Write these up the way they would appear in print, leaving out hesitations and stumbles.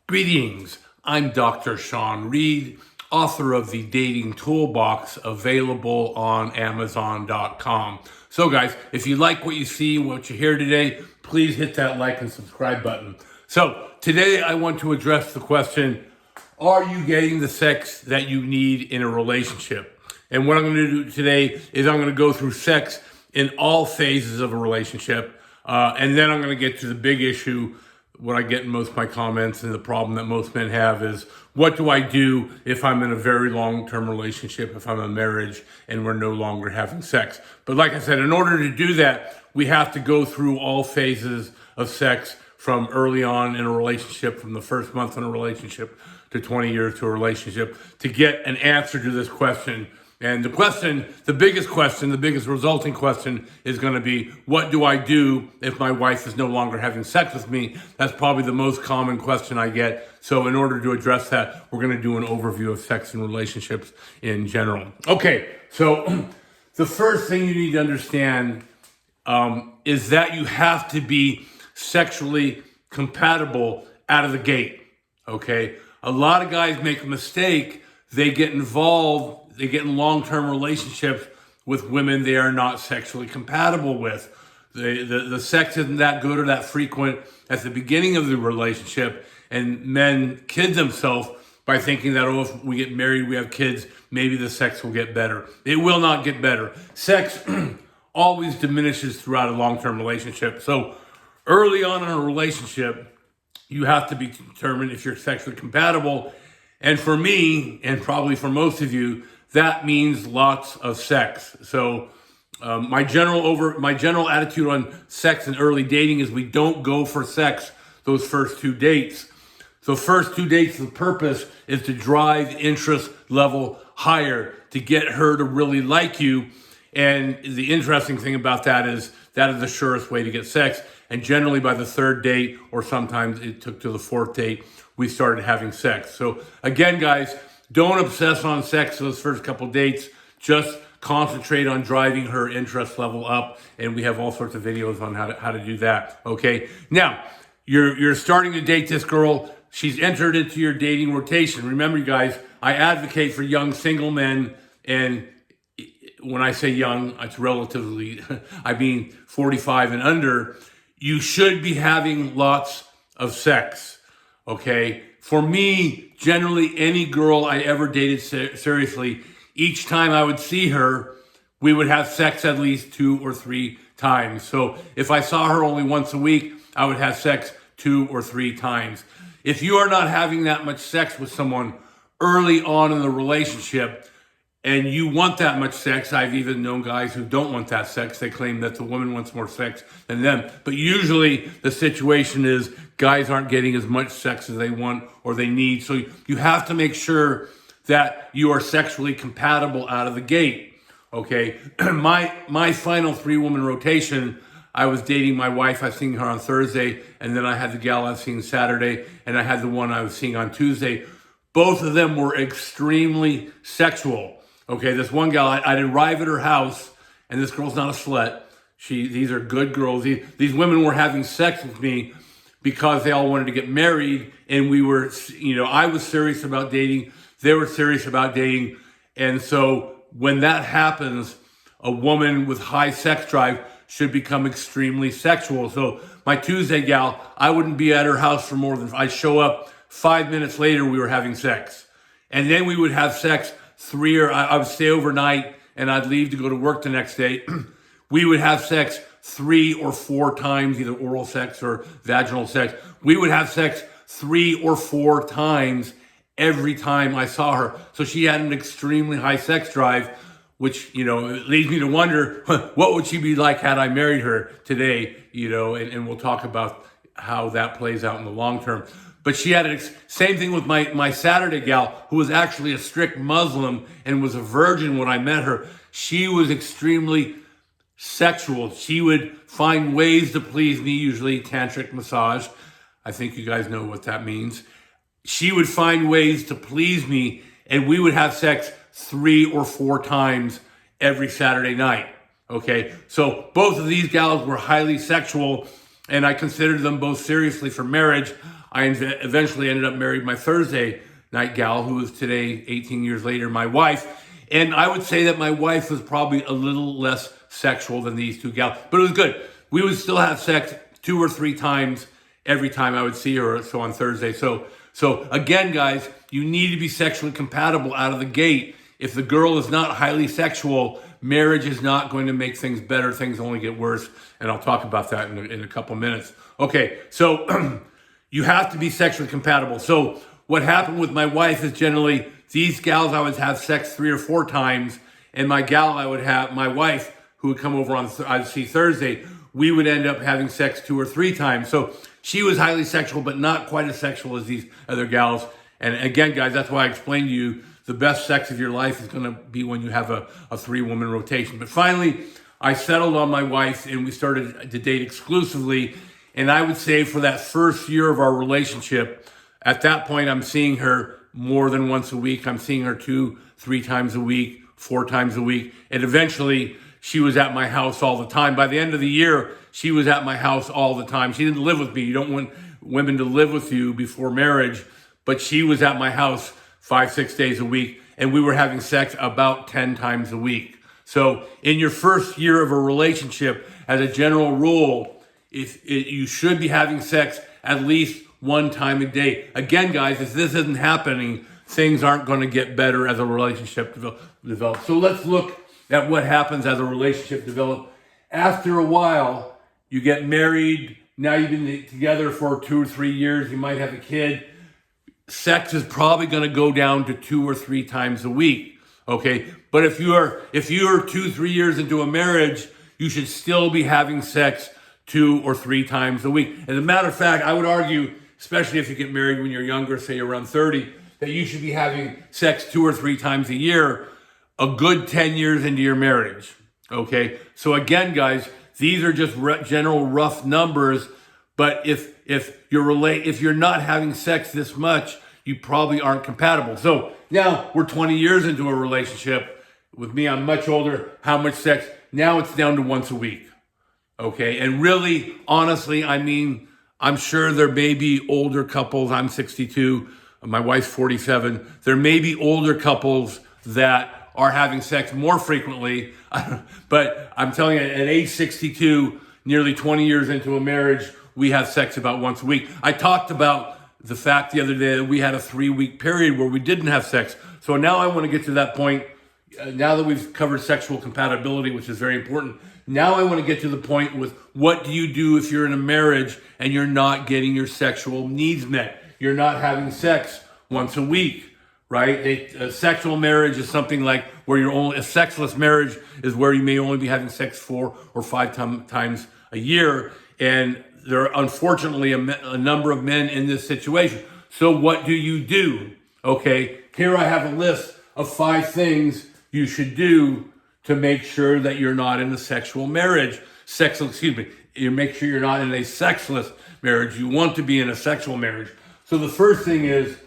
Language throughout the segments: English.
Greetings, I'm Dr. Sean Reed, author of the Dating Toolbox, available on Amazon.com. So guys, if you like what you see, what you hear today, please hit that like and subscribe button. So today I want to address the question, are you getting the sex that you need in a relationship? And what I'm going to do today is I'm going to go through sex in all phases of a relationship. And then I'm going to get to the big issue, what I get in most of my comments, and the problem that most men have is, what do I do if I'm in a very long-term relationship, if I'm in a marriage and we're no longer having sex? But like I said, in order to do that, we have to go through all phases of sex from early on in a relationship, from the first month in a relationship to 20 years to a relationship, to get an answer to this question. And the biggest resulting question is going to be, what do I do if my wife is no longer having sex with me? That's probably the most common question I get. So in order to address that, we're going to do an overview of sex and relationships in general. Okay, so the first thing you need to understand is that you have to be sexually compatible out of the gate, okay? A lot of guys make a mistake. They get involved, they get in long-term relationships with women they are not sexually compatible with. The sex isn't that good or that frequent at the beginning of the relationship, and men kid themselves by thinking that, oh, if we get married, we have kids, maybe the sex will get better. It will not get better. Sex always diminishes throughout a long-term relationship. So early on in a relationship, you have to be determined if you're sexually compatible. And for me, and probably for most of you, that means lots of sex. So my general attitude on sex and early dating is we don't go for sex those first 2 dates. So first 2 dates, the purpose is to drive interest level higher, to get her to really like you. And the interesting thing about that is the surest way to get sex. And generally by the 3rd date, or sometimes it took to the 4th date, we started having sex. So again, guys, don't obsess on sex those first couple dates. Just concentrate on driving her interest level up. And we have all sorts of videos on how to do that. Okay. Now, you're starting to date this girl. She's entered into your dating rotation. Remember, you guys, I advocate for young single men. And when I say young, it's relatively, I mean 45 and under. You should be having lots of sex, okay? For me, generally any girl I ever dated seriously, each time I would see her, we would have sex at least 2 or 3 times. So if I saw her only once a week, I would have sex 2 or 3 times. If you are not having that much sex with someone early on in the relationship, and you want that much sex, I've even known guys who don't want that sex. They claim that the woman wants more sex than them. But usually the situation is guys aren't getting as much sex as they want or they need. So you have to make sure that you are sexually compatible out of the gate. Okay, my final 3-woman rotation, I was dating my wife. I was seeing her on Thursday, and then I had the gal I was seeing Saturday, and I had the one I was seeing on Tuesday. Both of them were extremely sexual. Okay, this one gal, I'd arrive at her house, and this girl's not a slut. These are good girls. These women were having sex with me because they all wanted to get married, and we were, I was serious about dating. They were serious about dating. And so when that happens, a woman with high sex drive should become extremely sexual. So my Tuesday gal, I wouldn't be at her house for more than, I'd show up 5 minutes later, we were having sex. And then we would have sex I would stay overnight and I'd leave to go to work the next day. We would have sex 3 or 4 times, either oral sex or vaginal sex. We would have sex 3 or 4 times every time I saw her. So she had an extremely high sex drive, which, it leads me to wonder, what would she be like had I married her today? And we'll talk about how that plays out in the long term. But she had same thing with my Saturday gal, who was actually a strict Muslim and was a virgin when I met her. She was extremely sexual. She would find ways to please me, usually tantric massage. I think you guys know what that means. She would find ways to please me, and we would have sex 3 or 4 times every Saturday night. Okay, so both of these gals were highly sexual, and I considered them both seriously for marriage. I eventually ended up married my Thursday night gal, who is today, 18 years later, my wife. And I would say that my wife was probably a little less sexual than these two gals, but it was good. We would still have sex 2 or 3 times every time I would see her. So on Thursday. So again, guys, you need to be sexually compatible out of the gate. If the girl is not highly sexual, marriage is not going to make things better. Things only get worse. And I'll talk about that in a couple minutes. Okay, so you have to be sexually compatible. So what happened with my wife is generally these gals I would have sex 3 or 4 times, and my wife, who would come over on, I'd see Thursday, we would end up having sex 2 or 3 times. So she was highly sexual, but not quite as sexual as these other gals. And again, guys, that's why I explained to you the best sex of your life is going to be when you have a 3-woman rotation. But finally, I settled on my wife, and we started to date exclusively. And I would say for that first year of our relationship, at that point, I'm seeing her more than once a week. I'm seeing her 2, 3 times a week, 4 times a week. And eventually, she was at my house all the time. By the end of the year, she was at my house all the time. She didn't live with me. You don't want women to live with you before marriage. But she was at my house 5, 6 days a week. And we were having sex about 10 times a week. So in your first year of a relationship, as a general rule, you should be having sex at least 1 time a day. Again, guys, if this isn't happening, things aren't going to get better as a relationship develops. So let's look at what happens as a relationship develops. After a while, you get married. Now you've been together for 2 or 3 years. You might have a kid. Sex is probably going to go down to 2 or 3 times a week. Okay, but if you're 2, 3 years into a marriage, you should still be having sex 2 or 3 times a week. As a matter of fact, I would argue, especially if you get married when you're younger, say around 30, that you should be having sex 2 or 3 times a year, a good 10 years into your marriage. Okay, so again, guys, these are just general rough numbers. But if you're not having sex this much, you probably aren't compatible. So now we're 20 years into a relationship. With me, I'm much older. How much sex? Now it's down to once a week. Okay, and really, honestly, I mean, I'm sure there may be older couples. I'm 62. My wife's 47. There may be older couples that are having sex more frequently. But I'm telling you, at age 62, nearly 20 years into a marriage, we have sex about once a week. I talked about the fact the other day that we had a 3-week period where we didn't have sex. So now I want to get to that point. Now that we've covered sexual compatibility, which is very important, now I want to get to the point with what do you do if you're in a marriage and you're not getting your sexual needs met? You're not having sex once a week, right? A sexual marriage is something like where a sexless marriage is where you may only be having sex 4 or 5 times a year. And there are unfortunately a number of men in this situation. So what do you do? Okay, here I have a list of 5 things you should do to make sure that you're not in a sexual marriage. You make sure you're not in a sexless marriage. You want to be in a sexual marriage. So the first thing is,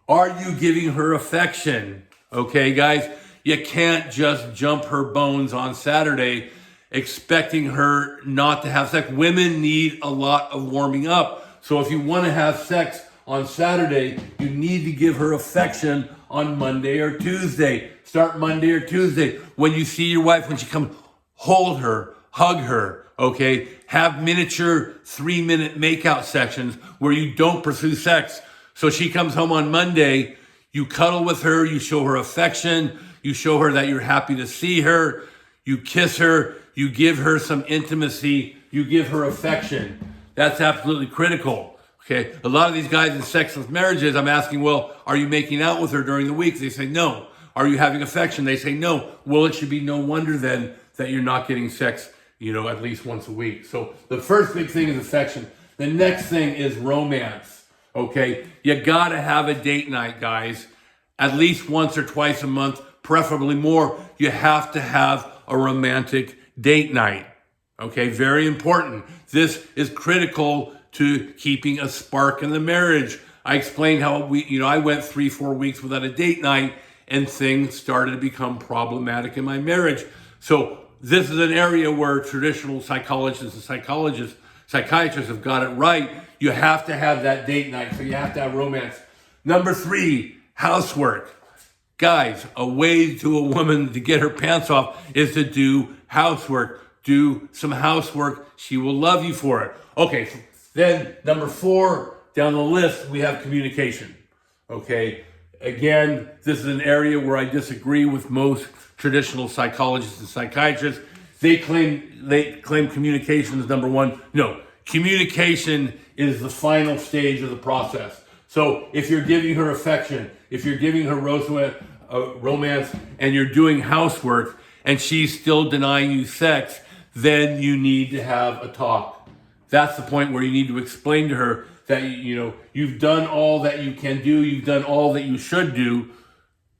are you giving her affection? Okay, guys, you can't just jump her bones on Saturday expecting her not to have sex. Women need a lot of warming up. So if you want to have sex on Saturday, you need to give her affection on Monday or Tuesday. Start Monday or Tuesday. When you see your wife, when she comes, hold her, hug her, okay? Have miniature 3-minute makeout sections where you don't pursue sex. So she comes home on Monday, you cuddle with her, you show her affection, you show her that you're happy to see her, you kiss her, you give her some intimacy, you give her affection. That's absolutely critical, okay? A lot of these guys in sexless marriages, I'm asking, well, are you making out with her during the week? They say no. Are you having affection? They say no. Well, it should be no wonder then that you're not getting sex, at least once a week. So the first big thing is affection. The next thing is romance, okay? You gotta have a date night, guys. At least once or twice a month, preferably more. You have to have a romantic date night. Okay, very important. This is critical to keeping a spark in the marriage. I explained how I went 3-4 weeks without a date night and things started to become problematic in my marriage. So this is an area where traditional psychologists psychiatrists have got it right. You have to have that date night, so you have to have romance. Number 3, housework. Guys, a way to a woman to get her pants off is to do housework. Do some housework. She will love you for it. Okay, then number 4 down the list, we have communication. Okay, again, this is an area where I disagree with most traditional psychologists and psychiatrists. They claim communication is number 1. No, communication is the final stage of the process. So if you're giving her affection, if you're giving her romance, and you're doing housework, and she's still denying you sex, then you need to have a talk. That's the point where you need to explain to her that you've done all that you can do, you've done all that you should do,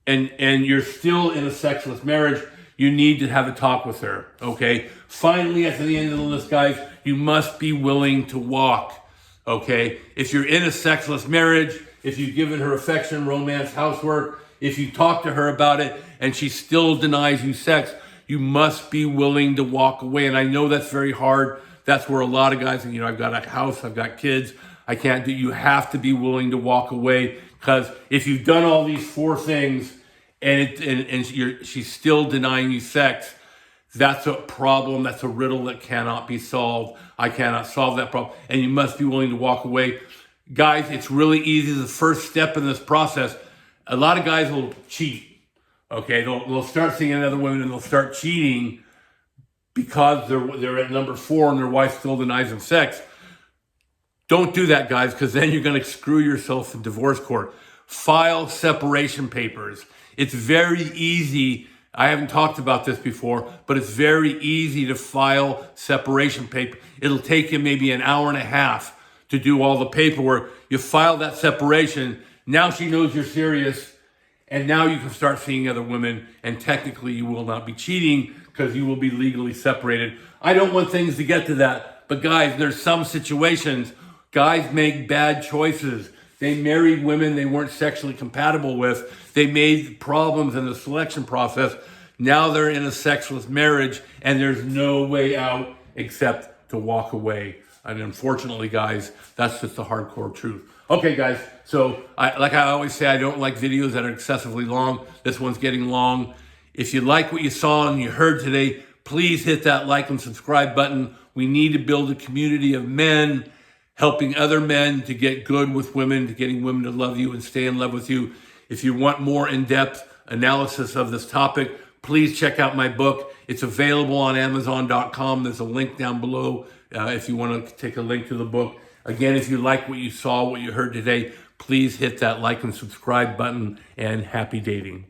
and you're still in a sexless marriage. You need to have a talk with her, okay? Finally, at the end of the list, guys, you must be willing to walk, okay? If you're in a sexless marriage, if you've given her affection, romance, housework, if you talk to her about it and she still denies you sex, you must be willing to walk away. And I know that's very hard. That's where a lot of guys, I've got a house, I've got kids, I can't do. You have to be willing to walk away, because if you've done all these 4 things and she's still denying you sex, that's a problem. That's a riddle that cannot be solved. I cannot solve that problem. And you must be willing to walk away. Guys, it's really easy. The first step in this process, a lot of guys will cheat. Okay, they'll start seeing other women and they'll start cheating because they're at number 4 and their wife still denies them sex. Don't do that, guys, because then you're going to screw yourself in divorce court. File separation papers. It's very easy. I haven't talked about this before, but it's very easy to file separation paper. It'll take you maybe an hour and a half to do all the paperwork. You file that separation. Now she knows you're serious, and now you can start seeing other women, and technically you will not be cheating because you will be legally separated. I don't want things to get to that, but guys, there's some situations guys make bad choices. They married women they weren't sexually compatible with. They made problems in the selection process. Now they're in a sexless marriage and there's no way out except to walk away. And unfortunately, guys, that's just the hardcore truth. Okay, guys, so like I always say, I don't like videos that are excessively long. This one's getting long. If you like what you saw and you heard today, please hit that like and subscribe button. We need to build a community of men helping other men to get good with women, to getting women to love you and stay in love with you. If you want more in-depth analysis of this topic, please check out my book. It's available on Amazon.com. There's a link down below if you want to take a link to the book. Again, if you like what you saw, what you heard today, please hit that like and subscribe button, and happy dating.